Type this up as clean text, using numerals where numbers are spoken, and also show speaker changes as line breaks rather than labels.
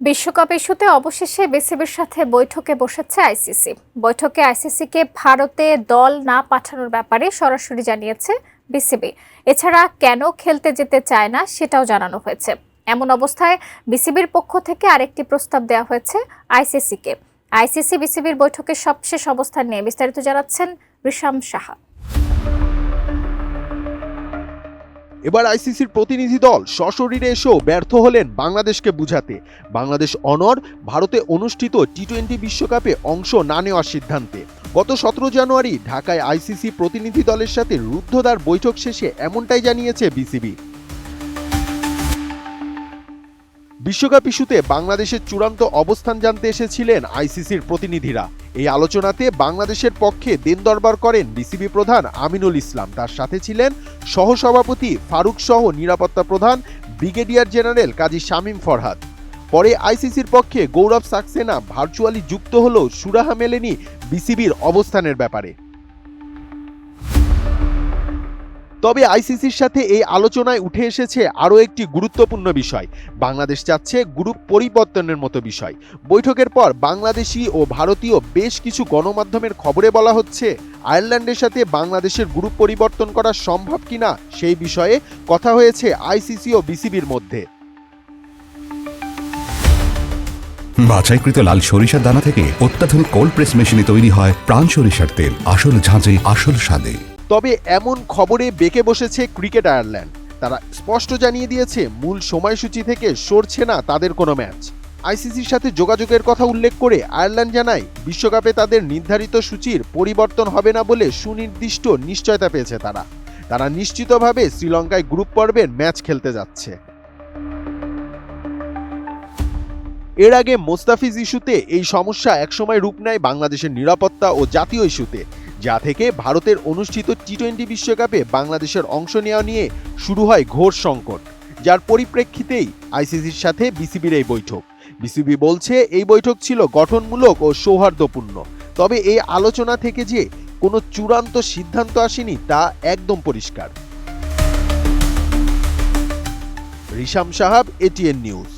বিশ্বকাপ ইস্যুতে অবশেষে বিসিবির সাথে বৈঠকে বসেছে আইসিসি। বৈঠকে আইসিসিকে ভারতে দল না পাঠানোর ব্যাপারে সরাসরি জানিয়েছে বিসিবি। এছাড়া কেন খেলতে যেতে চায় না সেটাও জানানো হয়েছে। এমন অবস্থায় বিসিবির পক্ষ থেকে আরেকটি প্রস্তাব দেওয়া হয়েছে আইসিসিকে। আইসিসি বিসিবির বৈঠকের সবশেষ অবস্থান নিয়ে বিস্তারিত জানাচ্ছেন রিশাম সাহা।
এবার আইসিসির প্রতিনিধি দল সশরীরে এসেও ব্যর্থ হলেন বাংলাদেশকে বুঝাতে। বাংলাদেশ অনড় ভারতে অনুষ্ঠিত টি-20 বিশ্বকাপে অংশ না নেওয়ার সিদ্ধান্তে। গত 17 জানুয়ারি ঢাকায় আইসিসি প্রতিনিধি দলের সাথে রুদ্ধদ্বার বৈঠক শেষে এমনটাই জানিয়েছে বিসিবি। বিশ্বকাপ ইস্যুতে বাংলাদেশের চূড়ান্ত অবস্থান জানতে এসেছিলেন আইসিসির প্রতিনিধিরা। এই আলোচনাতে বাংলাদেশের পক্ষে দেন দরবার করেন বিসিবি প্রধান আমিনুল ইসলাম। তার সাথে ছিলেন সহসভাপতি ফারুক সহ নিরাপত্তা প্রধান ব্রিগেডিয়ার জেনারেল কাজী শামীম ফরহাদ। পরে আইসিসির পক্ষে গৌরব সাক্সেনা ভার্চুয়ালি যুক্ত হলেও সুরাহা মেলেনি বিসিবির অবস্থানের ব্যাপারে। তবে আইসিসির সাথে এই আলোচনায় উঠে এসেছে আরও একটি গুরুত্বপূর্ণ বিষয়। বাংলাদেশ চাচ্ছে গ্রুপ পরিবর্তনের মতো বিষয়। বৈঠকের পর বাংলাদেশি ও ভারতীয় বেশ কিছু গণমাধ্যমের খবরে বলা হচ্ছে আয়ারল্যান্ডের সাথে বাংলাদেশের গ্রুপ পরিবর্তন করা সম্ভব কিনা সেই বিষয়ে কথা হয়েছে আইসিসি ও বিসিবির মধ্যে।
বাছাইকৃত লাল সরিষার দানা থেকে অত্যাধুনিক কোল্ড প্রেস মেশিনে তৈরি হয় প্রাণ সরিষার তেল, আসল ঝাঁঝে আসল স্বাদে।
তবে এমন খবরে বেঁকে বসেছে ক্রিকেট আয়ারল্যান্ড। তারা স্পষ্ট জানিয়ে দিয়েছে মূল সময়সূচি থেকে সরছে না তাদের কোনো ম্যাচ। আইসিসির সাথে যোগাযোগের কথা উল্লেখ করে আয়ারল্যান্ড জানায় বিশ্বকাপে তাদের নির্ধারিত সূচির পরিবর্তন হবে না বলে সুনির্দিষ্ট নিশ্চয়তা পেয়েছে তারা নিশ্চিতভাবে শ্রীলঙ্কায় গ্রুপ পর্বের ম্যাচ খেলতে যাচ্ছে। এর আগে মোস্তাফিজ ইস্যুতে এই সমস্যা একসময় রূপ নেয় বাংলাদেশের নিরাপত্তা ও জাতীয় ইস্যুতে, যা থেকে ভারতের অনুষ্ঠিত টি-20 বিশ্বকাপে বাংলাদেশের অংশ নেওয়া নিয়ে শুরু হয় ঘোর সংকট, যার পরিপ্রেক্ষিতেই আইসিসির সাথে বিসিবির এই বৈঠক। বিসিবি বলছে এই বৈঠক ছিল গঠনমূলক ও সৌহার্দ্যপূর্ণ। তবে এই আলোচনা থেকে যে কোনো চূড়ান্ত সিদ্ধান্ত আসেনি তা একদম পরিষ্কার। রিশাম সাহাব, এটিএন নিউজ।